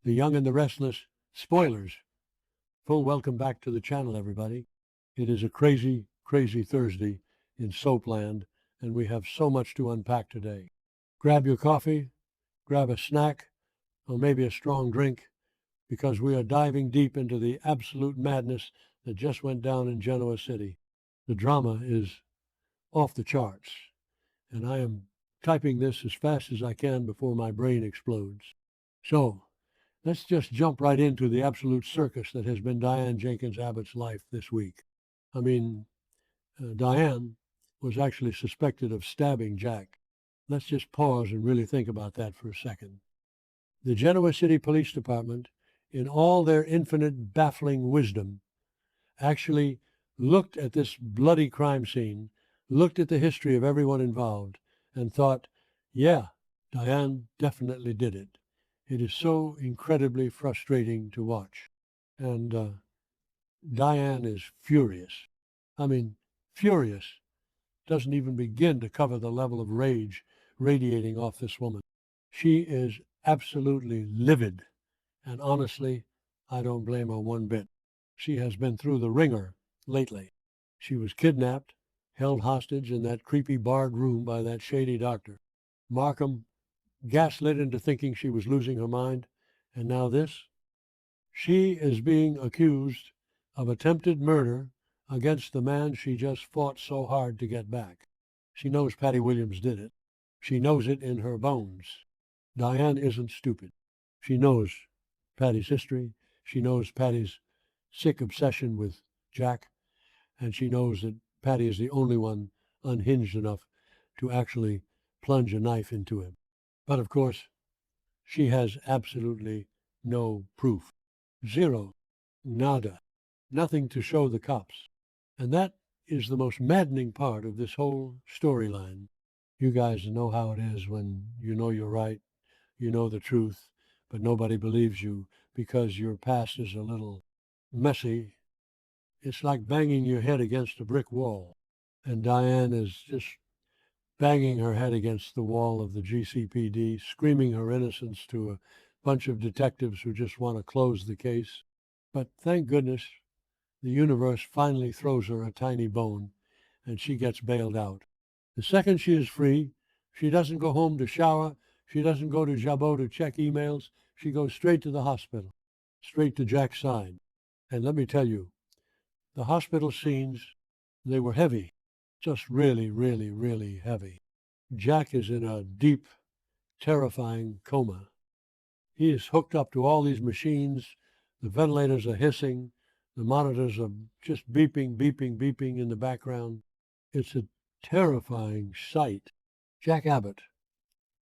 The Young and the Restless Spoilers. Full welcome back to the channel, everybody. It is a crazy, crazy Thursday in Soapland, and we have so much to unpack today. Grab your coffee, grab a snack, or maybe a strong drink, because we are diving deep into the absolute madness that just went down in Genoa City. The drama is off the charts, and I am typing this as fast as I can before my brain explodes. So, let's just jump right into the absolute circus that has been Diane Jenkins Abbott's life this week. I mean, Diane was actually suspected of stabbing Jack. Let's just pause and really think about that for a second. The Genoa City Police Department, in all their infinite baffling wisdom, actually looked at this bloody crime scene, looked at the history of everyone involved, and thought, yeah, Diane definitely did it. It is so incredibly frustrating to watch. And Diane is furious. I mean, furious doesn't even begin to cover the level of rage radiating off this woman. She is absolutely livid, and honestly, I don't blame her one bit. She has been through the ringer lately. She was kidnapped, held hostage in that creepy barred room by that shady doctor. Markham gaslit into thinking she was losing her mind, and now this. She is being accused of attempted murder against the man she just fought so hard to get back. She knows Patty Williams did it. She knows it in her bones. Diane isn't stupid. She knows Patty's history. She knows Patty's sick obsession with Jack, and she knows that Patty is the only one unhinged enough to actually plunge a knife into him. But of course, she has absolutely no proof. Zero. Nada. Nothing to show the cops. And that is the most maddening part of this whole storyline. You guys know how it is when you know you're right, you know the truth, but nobody believes you because your past is a little messy. It's like banging your head against a brick wall. And Diane is just banging her head against the wall of the GCPD, screaming her innocence to a bunch of detectives who just want to close the case. But thank goodness, the universe finally throws her a tiny bone, and she gets bailed out. The second she is free, she doesn't go home to shower, she doesn't go to Jabot to check emails, she goes straight to the hospital, straight to Jack's side. And let me tell you, the hospital scenes, they were heavy. Just really, really, really heavy. Jack is in a deep, terrifying coma. He is hooked up to all these machines. The ventilators are hissing. The monitors are just beeping, beeping, beeping in the background. It's a terrifying sight. Jack Abbott,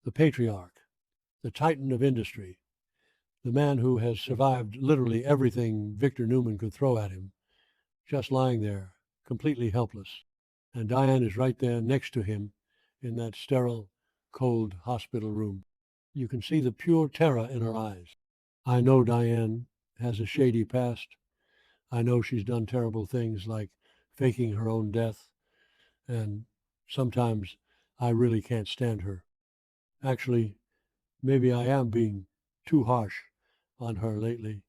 the patriarch, the titan of industry, the man who has survived literally everything Victor Newman could throw at him, just lying there, completely helpless. And Diane is right there next to him in that sterile, cold hospital room. You can see the pure terror in her eyes. I know Diane has a shady past. I know she's done terrible things like faking her own death, and sometimes I really can't stand her. Actually, maybe I am being too harsh on her lately,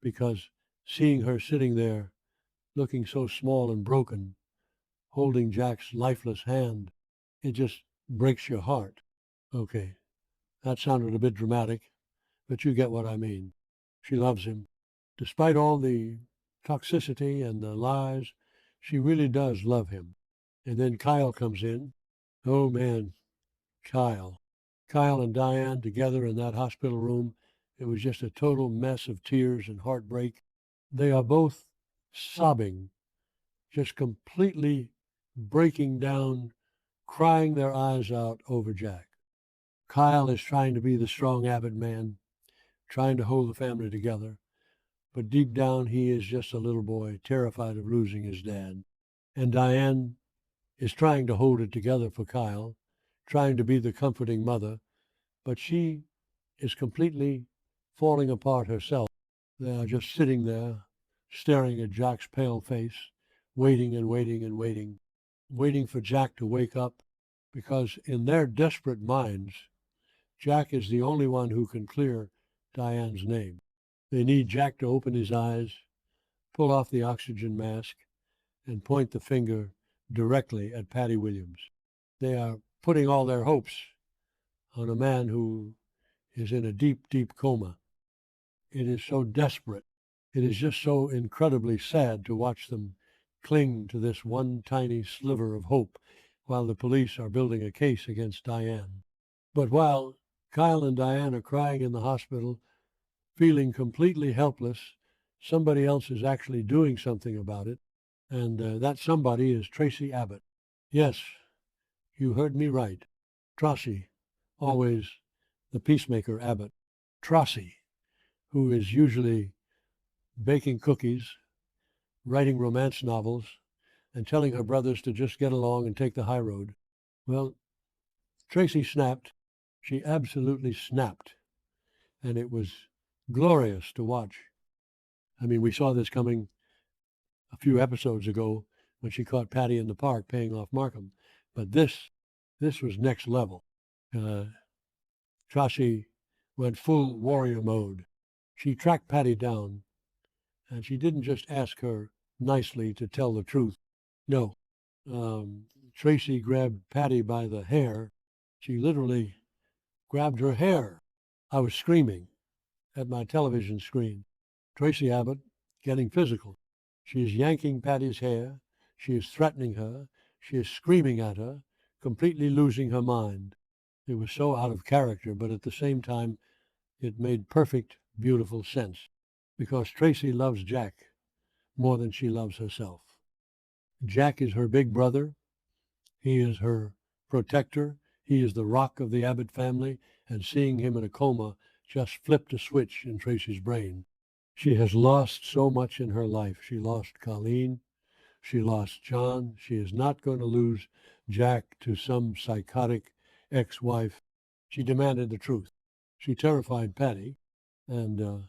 because seeing her sitting there looking so small and broken, holding Jack's lifeless hand, it just breaks your heart. Okay, that sounded a bit dramatic, but you get what I mean. She loves him. Despite all the toxicity and the lies, she really does love him. And then Kyle comes in. Oh man, Kyle. Kyle and Diane together in that hospital room. It was just a total mess of tears and heartbreak. They are both sobbing, just completely breaking down, crying their eyes out over Jack. Kyle is trying to be the strong Abbott man, trying to hold the family together, but deep down he is just a little boy terrified of losing his dad. And Diane is trying to hold it together for Kyle, trying to be the comforting mother, but she is completely falling apart herself. They are just sitting there, staring at Jack's pale face, waiting and waiting and waiting, waiting for Jack to wake up, because in their desperate minds, Jack is the only one who can clear Diane's name. They need Jack to open his eyes, pull off the oxygen mask, and point the finger directly at Patty Williams. They are putting all their hopes on a man who is in a deep, deep coma. It is so desperate. It is just so incredibly sad to watch them cling to this one tiny sliver of hope while the police are building a case against Diane. But while Kyle and Diane are crying in the hospital, feeling completely helpless, somebody else is actually doing something about it, and that somebody is Tracy Abbott. Yes, you heard me right. Tracy, always the peacemaker Abbott. Tracy, who is usually baking cookies, writing romance novels, and telling her brothers to just get along and take the high road. Well, Tracy snapped. She absolutely snapped. And it was glorious to watch. I mean, we saw this coming a few episodes ago when she caught Patty in the park paying off Markham. But this was next level. Tracy went full warrior mode. She tracked Patty down, and she didn't just ask her nicely to tell the truth. No. Tracy grabbed Patty by the hair. She literally grabbed her hair. I was screaming at my television screen. Tracy Abbott getting physical. She is yanking Patty's hair. She is threatening her. She is screaming at her, completely losing her mind. It was so out of character, but at the same time, it made perfect, beautiful sense, because Tracy loves Jack more than she loves herself. Jack is her big brother. He is her protector. He is the rock of the Abbott family, and seeing him in a coma just flipped a switch in Tracy's brain. She has lost so much in her life. She lost Colleen. She lost John. She is not going to lose Jack to some psychotic ex-wife. She demanded the truth. She terrified Patty, and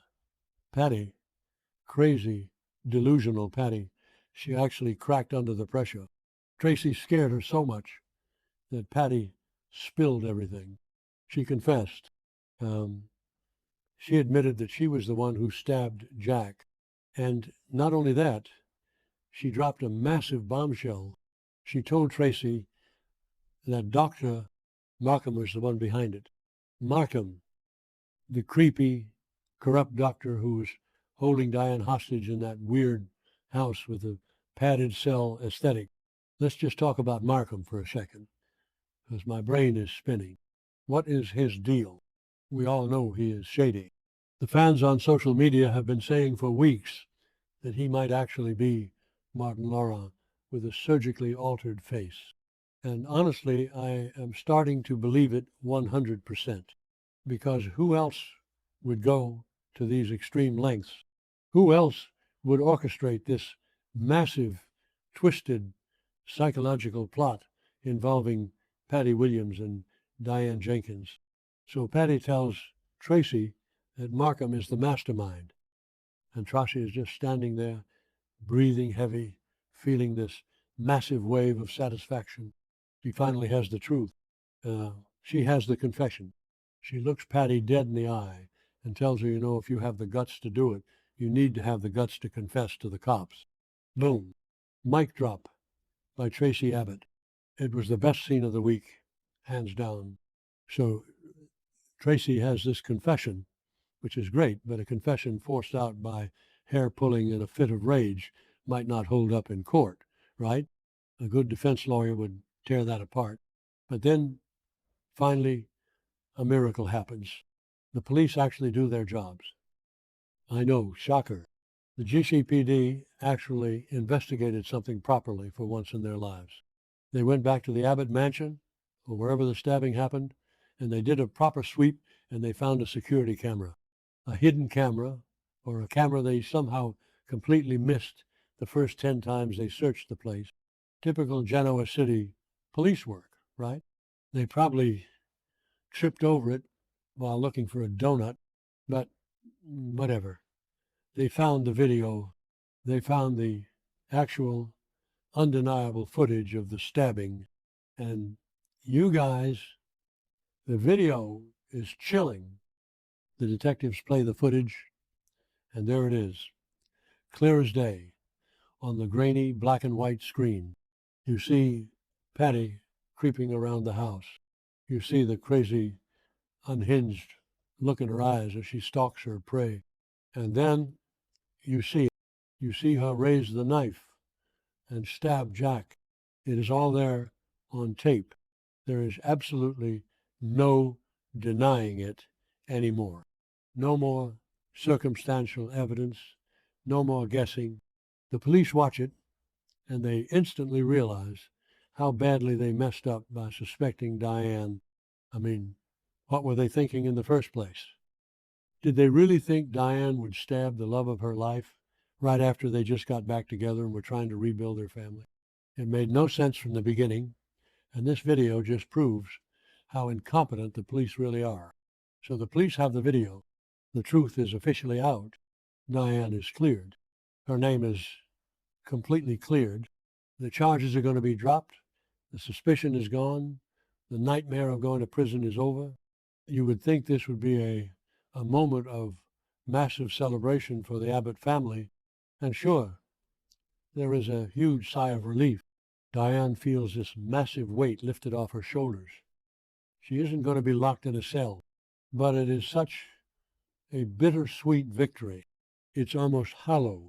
Patty, crazy, delusional Patty, she actually cracked under the pressure. Tracy scared her so much that Patty spilled everything. She confessed. She admitted that she was the one who stabbed Jack. And not only that, she dropped a massive bombshell. She told Tracy that Dr. Markham was the one behind it. Markham, the creepy, corrupt doctor who was holding Diane hostage in that weird house with the padded cell aesthetic. Let's just talk about Markham for a second, because my brain is spinning. What is his deal? We all know he is shady. The fans on social media have been saying for weeks that he might actually be Martin Laurent with a surgically altered face. And honestly, I am starting to believe it 100%, because who else would go to these extreme lengths? Who else would orchestrate this massive, twisted, psychological plot involving Patty Williams and Diane Jenkins? So Patty tells Tracy that Markham is the mastermind. And Tracy is just standing there, breathing heavy, feeling this massive wave of satisfaction. She finally has the truth. She has the confession. She looks Patty dead in the eye and tells her, you know, if you have the guts to do it, you need to have the guts to confess to the cops. Boom. Mic drop by Tracy Abbott. It was the best scene of the week, hands down. So Tracy has this confession, which is great, but a confession forced out by hair pulling in a fit of rage might not hold up in court, right? A good defense lawyer would tear that apart. But then, finally, a miracle happens. The police actually do their jobs. I know, shocker. The GCPD actually investigated something properly for once in their lives. They went back to the Abbott mansion, or wherever the stabbing happened, and they did a proper sweep, and they found a security camera. A hidden camera, or a camera they somehow completely missed the first 10 times they searched the place. Typical Genoa City police work, right? They probably tripped over it while looking for a donut, but whatever. They found the video. They found the actual undeniable footage of the stabbing. And you guys, the video is chilling. The detectives play the footage, and there it is, clear as day, on the grainy black and white screen. You see Patty creeping around the house. You see the crazy, unhinged look in her eyes as she stalks her prey. And then you see her raise the knife and stab Jack. It is all there on tape. There is absolutely no denying it anymore. No more circumstantial evidence, no more guessing. The police watch it, and they instantly realize how badly they messed up by suspecting Diane. I mean, what were they thinking in the first place? Did they really think Diane would stab the love of her life right after they just got back together and were trying to rebuild their family? It made no sense from the beginning, and this video just proves how incompetent the police really are. So the police have the video. The truth is officially out. Diane is cleared. Her name is completely cleared. The charges are going to be dropped. The suspicion is gone. The nightmare of going to prison is over. You would think this would be a moment of massive celebration for the Abbott family. And sure, there is a huge sigh of relief. Diane feels this massive weight lifted off her shoulders. She isn't going to be locked in a cell, but it is such a bittersweet victory. It's almost hollow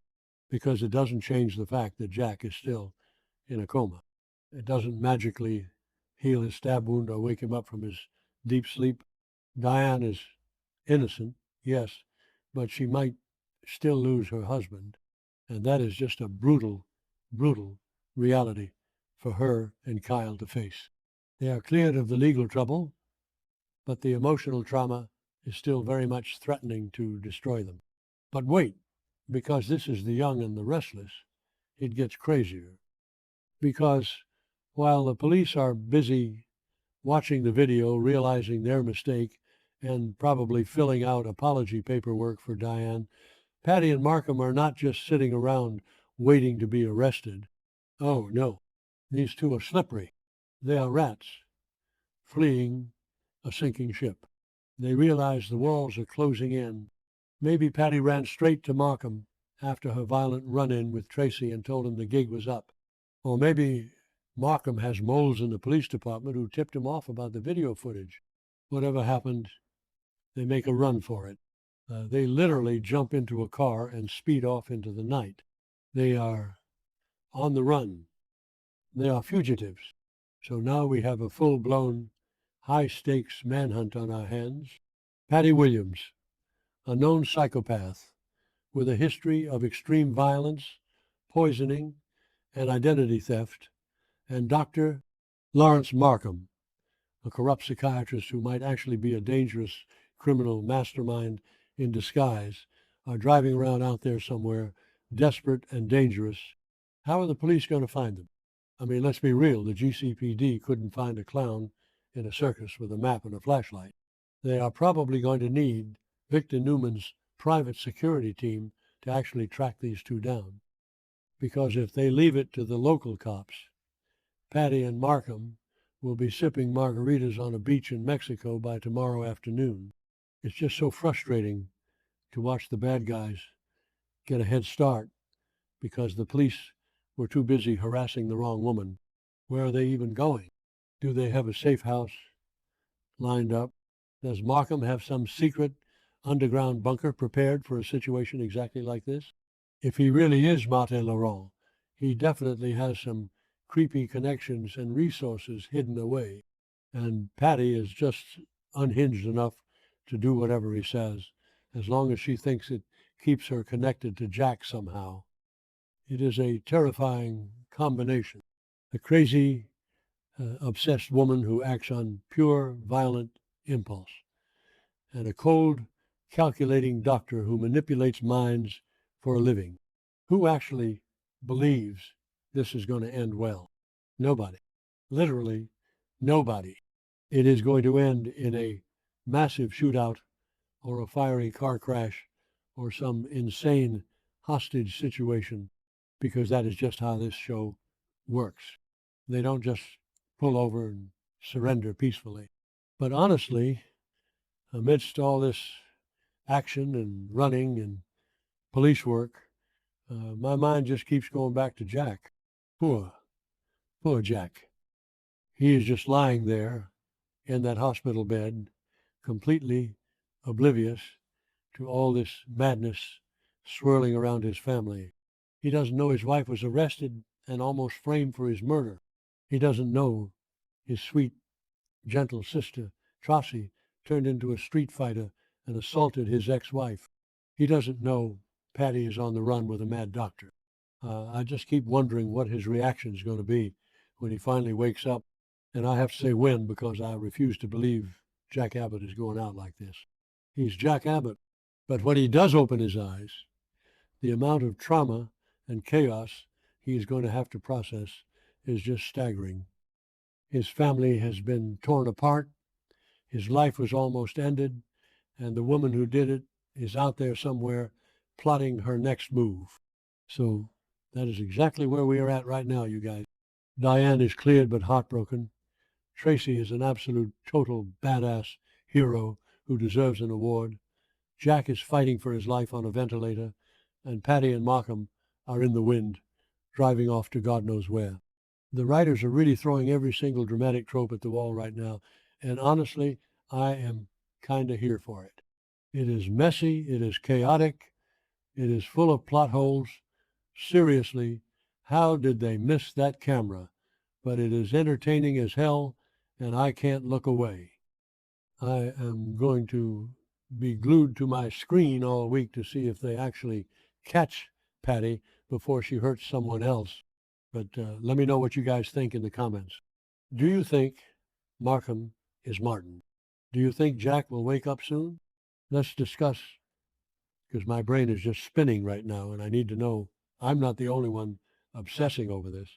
because it doesn't change the fact that Jack is still in a coma. It doesn't magically heal his stab wound or wake him up from his deep sleep. Diane is innocent, yes, but she might still lose her husband. And that is just a brutal, brutal reality for her and Kyle to face. They are cleared of the legal trouble, but the emotional trauma is still very much threatening to destroy them. But wait, because this is the young and the restless, it gets crazier. Because while the police are busy watching the video, realizing their mistake, and probably filling out apology paperwork for Diane, Patty and Markham are not just sitting around waiting to be arrested. Oh, no. These two are slippery. They are rats fleeing a sinking ship. They realize the walls are closing in. Maybe Patty ran straight to Markham after her violent run-in with Tracy and told him the gig was up. Or maybe Markham has moles in the police department who tipped him off about the video footage. Whatever happened, they make a run for it. They literally jump into a car and speed off into the night. They are on the run. They are fugitives. So now we have a full-blown, high-stakes manhunt on our hands. Patty Williams, a known psychopath with a history of extreme violence, poisoning, and identity theft, and Dr. Lawrence Markham, a corrupt psychiatrist who might actually be a dangerous criminal mastermind in disguise, are driving around out there somewhere, desperate and dangerous. How are the police going to find them? I mean, let's be real, the GCPD couldn't find a clown in a circus with a map and a flashlight. They are probably going to need Victor Newman's private security team to actually track these two down. Because if they leave it to the local cops, Patty and Markham will be sipping margaritas on a beach in Mexico by tomorrow afternoon. It's just so frustrating to watch the bad guys get a head start because the police were too busy harassing the wrong woman. Where are they even going? Do they have a safe house lined up? Does Markham have some secret underground bunker prepared for a situation exactly like this? If he really is Martin Laurent, he definitely has some creepy connections and resources hidden away. And Patty is just unhinged enough to do whatever he says, as long as she thinks it keeps her connected to Jack somehow. It is a terrifying combination. A crazy, obsessed woman who acts on pure, violent impulse, and a cold, calculating doctor who manipulates minds for a living. Who actually believes this is going to end well? Nobody. Literally nobody. It is going to end in a massive shootout or a fiery car crash or some insane hostage situation, because that is just how this show works. They don't just pull over and surrender peacefully. But honestly, amidst all this action and running and police work, my mind just keeps going back to Jack. Poor, poor Jack. He is just lying there in that hospital bed, completely oblivious to all this madness swirling around his family. He doesn't know his wife was arrested and almost framed for his murder. He doesn't know his sweet, gentle sister, Trossie, turned into a street fighter and assaulted his ex-wife. He doesn't know Patty is on the run with a mad doctor. I just keep wondering what his reaction is going to be when he finally wakes up. And I have to say when, because I refuse to believe Jack Abbott is going out like this. He's Jack Abbott. But when he does open his eyes, the amount of trauma and chaos he is going to have to process is just staggering. His family has been torn apart. His life was almost ended. And the woman who did it is out there somewhere plotting her next move. So that is exactly where we are at right now, you guys. Diane is cleared but heartbroken. Tracy is an absolute total badass hero who deserves an award. Jack is fighting for his life on a ventilator, and Patty and Markham are in the wind, driving off to God knows where. The writers are really throwing every single dramatic trope at the wall right now, and honestly, I am kind of here for it. It is messy, it is chaotic, it is full of plot holes. Seriously, how did they miss that camera? But it is entertaining as hell, and I can't look away. I am going to be glued to my screen all week to see if they actually catch Patty before she hurts someone else. But let me know what you guys think in the comments. Do you think Markham is Martin? Do you think Jack will wake up soon? Let's discuss, because my brain is just spinning right now, and I need to know I'm not the only one obsessing over this.